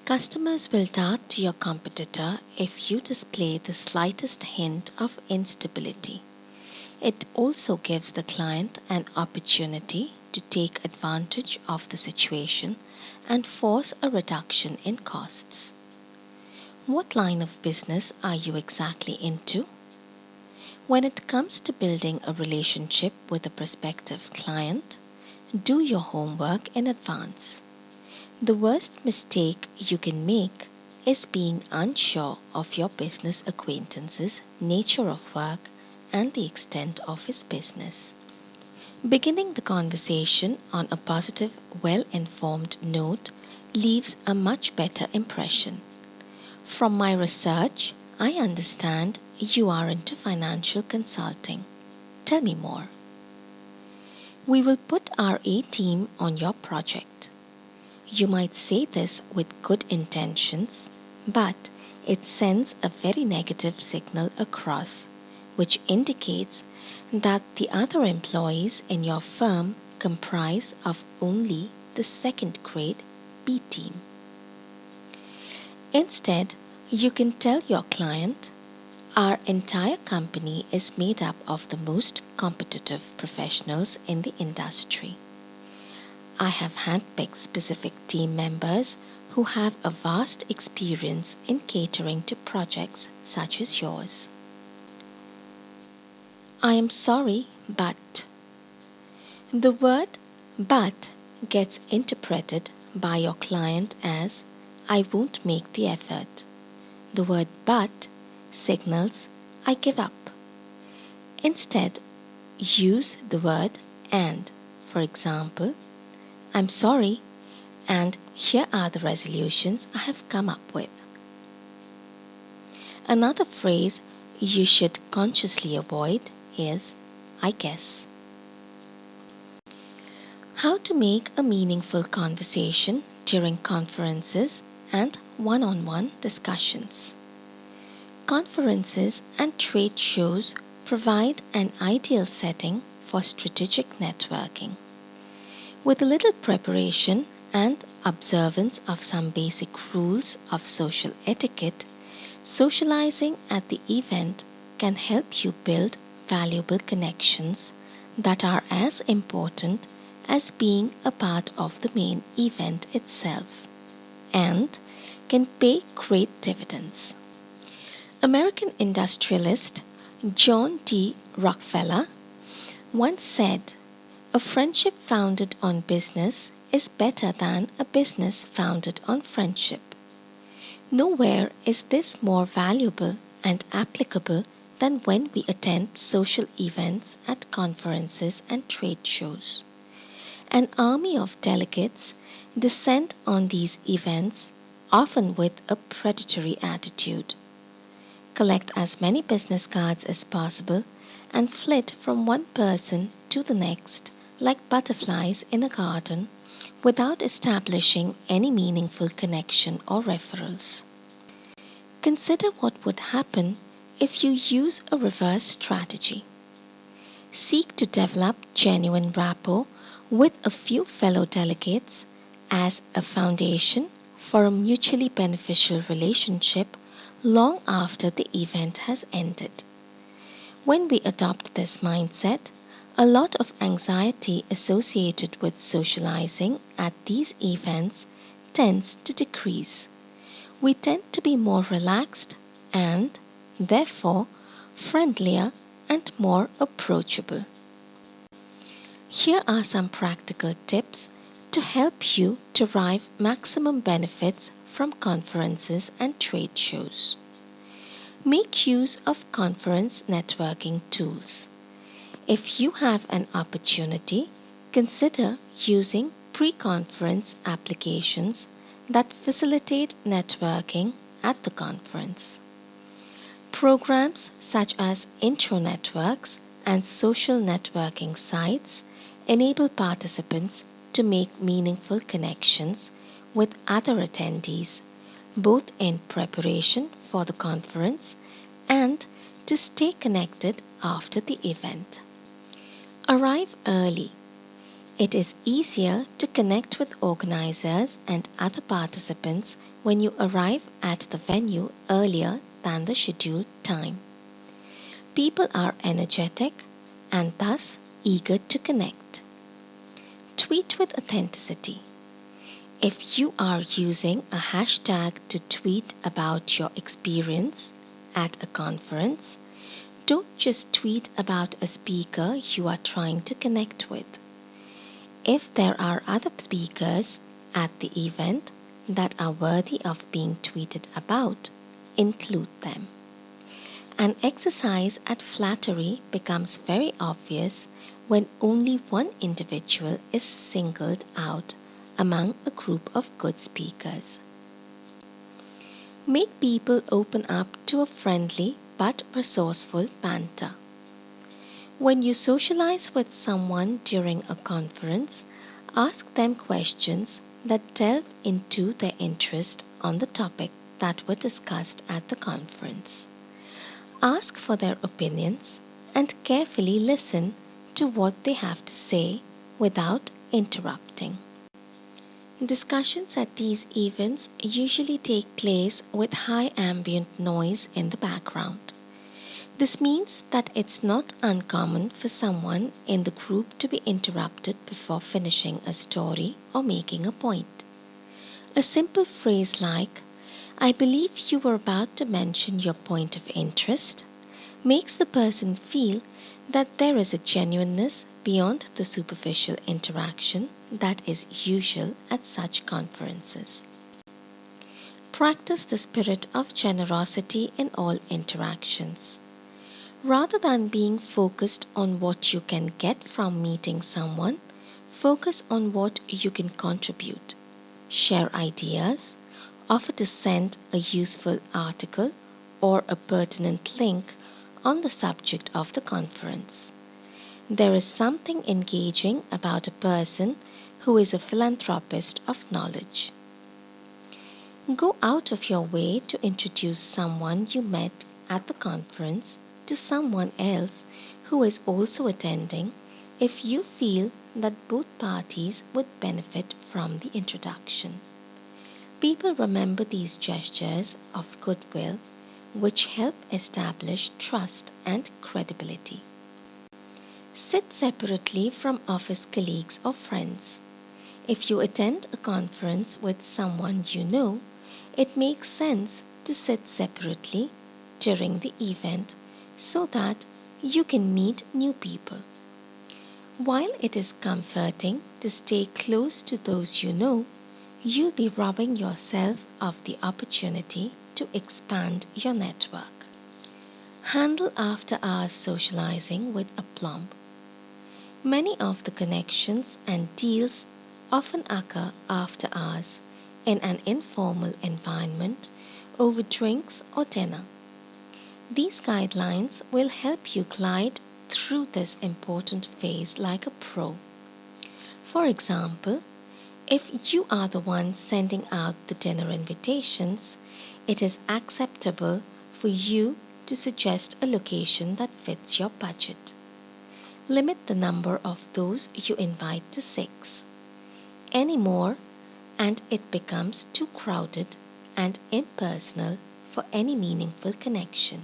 Customers will dart to your competitor if you display the slightest hint of instability. It also gives the client an opportunity to take advantage of the situation and force a reduction in costs. What line of business are you exactly into? When it comes to building a relationship with a prospective client, do your homework in advance. The worst mistake you can make is being unsure of your business acquaintance's nature of work and the extent of his business. Beginning the conversation on a positive, well informed note leaves a much better impression. From my research, I understand you are into financial consulting. Tell me more. We will put our A team on your project. You might say this with good intentions, but it sends a very negative signal across, which indicates that the other employees in your firm comprise of only the second grade B team. Instead, you can tell your client, our entire company is made up of the most competitive professionals in the industry. I have handpicked specific team members who have a vast experience in catering to projects such as yours. I am sorry, but the word but gets interpreted by your client as I won't make the effort. The word but signals I give up. Instead, use the word and. For example, I'm sorry, and here are the resolutions I have come up with. Another phrase you should consciously avoid is I guess. How to make a meaningful conversation during conferences and one-on-one discussions. Conferences and trade shows provide an ideal setting for strategic networking. With a little preparation and observance of some basic rules of social etiquette, socializing at the event can help you build valuable connections that are as important as being a part of the main event itself and can pay great dividends. American industrialist John D. Rockefeller once said, a friendship founded on business is better than a business founded on friendship. Nowhere is this more valuable and applicable than when we attend social events at conferences and trade shows. An army of delegates descend on these events, often with a predatory attitude. Collect as many business cards as possible and flit from one person to the next like butterflies in a garden without establishing any meaningful connection or referrals. Consider what would happen if you use a reverse strategy. Seek to develop genuine rapport with a few fellow delegates as a foundation for a mutually beneficial relationship long after the event has ended. When we adopt this mindset, a lot of anxiety associated with socializing at these events tends to decrease. We tend to be more relaxed and, therefore, friendlier and more approachable. Here are some practical tips to help you derive maximum benefits from conferences and trade shows. Make use of conference networking tools. If you have an opportunity, consider using pre-conference applications that facilitate networking at the conference. Programs such as intro networks and social networking sites enable participants to make meaningful connections with other attendees, both in preparation for the conference and to stay connected after the event. Arrive early. It is easier to connect with organizers and other participants when you arrive at the venue earlier than the scheduled time. People are energetic and thus eager to connect. Tweet with authenticity. If you are using a hashtag to tweet about your experience at a conference, don't just tweet about a speaker you are trying to connect with. If there are other speakers at the event that are worthy of being tweeted about, include them. An exercise at flattery becomes very obvious when only one individual is singled out among a group of good speakers. Make people open up to a friendly but resourceful banter. When you socialize with someone during a conference, ask them questions that delve into their interest on the topic that were discussed at the conference. Ask for their opinions and carefully listen to what they have to say without interrupting. Discussions at these events usually take place with high ambient noise in the background. This means that it's not uncommon for someone in the group to be interrupted before finishing a story or making a point. A simple phrase like, "I believe you were about to mention your point of interest," makes the person feel that there is a genuineness beyond the superficial interaction that is usual at such conferences. Practice the spirit of generosity in all interactions. Rather than being focused on what you can get from meeting someone, focus on what you can contribute. Share ideas, offer to send a useful article or a pertinent link on the subject of the conference. There is something engaging about a person who is a philanthropist of knowledge. Go out of your way to introduce someone you met at the conference to someone else who is also attending if you feel that both parties would benefit from the introduction. People remember these gestures of goodwill, which help establish trust and credibility. Sit separately from office colleagues or friends. If you attend a conference with someone you know, it makes sense to sit separately during the event so that you can meet new people. While it is comforting to stay close to those you know, you'll be robbing yourself of the opportunity to expand your network. Handle after hours socializing with aplomb. Many of the connections and deals often occur after hours in an informal environment over drinks or dinner. These guidelines will help you glide through this important phase like a pro. For example, if you are the one sending out the dinner invitations, it is acceptable for you to suggest a location that fits your budget. Limit the number of those you invite to 6. Any more, and it becomes too crowded and impersonal for any meaningful connection.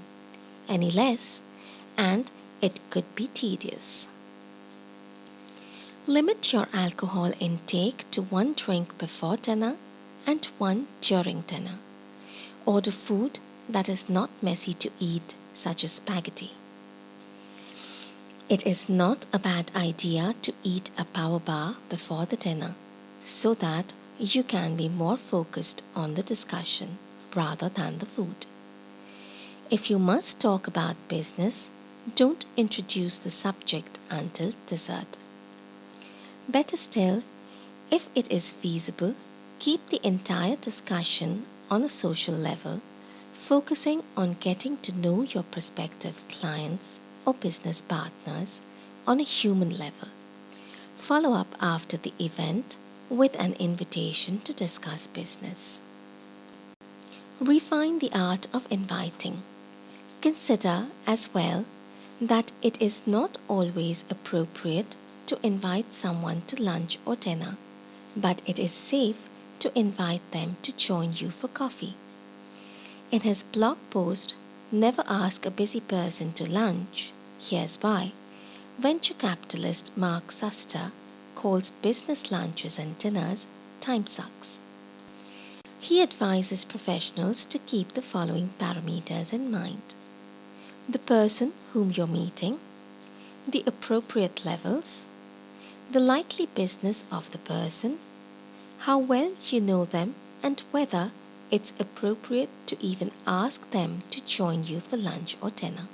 Any less, and it could be tedious. Limit your alcohol intake to 1 drink before dinner and 1 during dinner. Order food that is not messy to eat, such as spaghetti. It is not a bad idea to eat a power bar before the dinner so that you can be more focused on the discussion rather than the food. If you must talk about business, don't introduce the subject until dessert. Better still, if it is feasible, keep the entire discussion on a social level, focusing on getting to know your prospective clients or business partners on a human level. Follow up after the event with an invitation to discuss business. Refine the art of inviting. Consider as well that it is not always appropriate to invite someone to lunch or dinner, but it is safe to invite them to join you for coffee. In his blog post, Never Ask a Busy Person to Lunch, Here's Why, venture capitalist Mark Suster calls business lunches and dinners time sucks. He advises professionals to keep the following parameters in mind: the person whom you're meeting, the appropriate levels, the likely business of the person, how well you know them, and whether it's appropriate to even ask them to join you for lunch or dinner.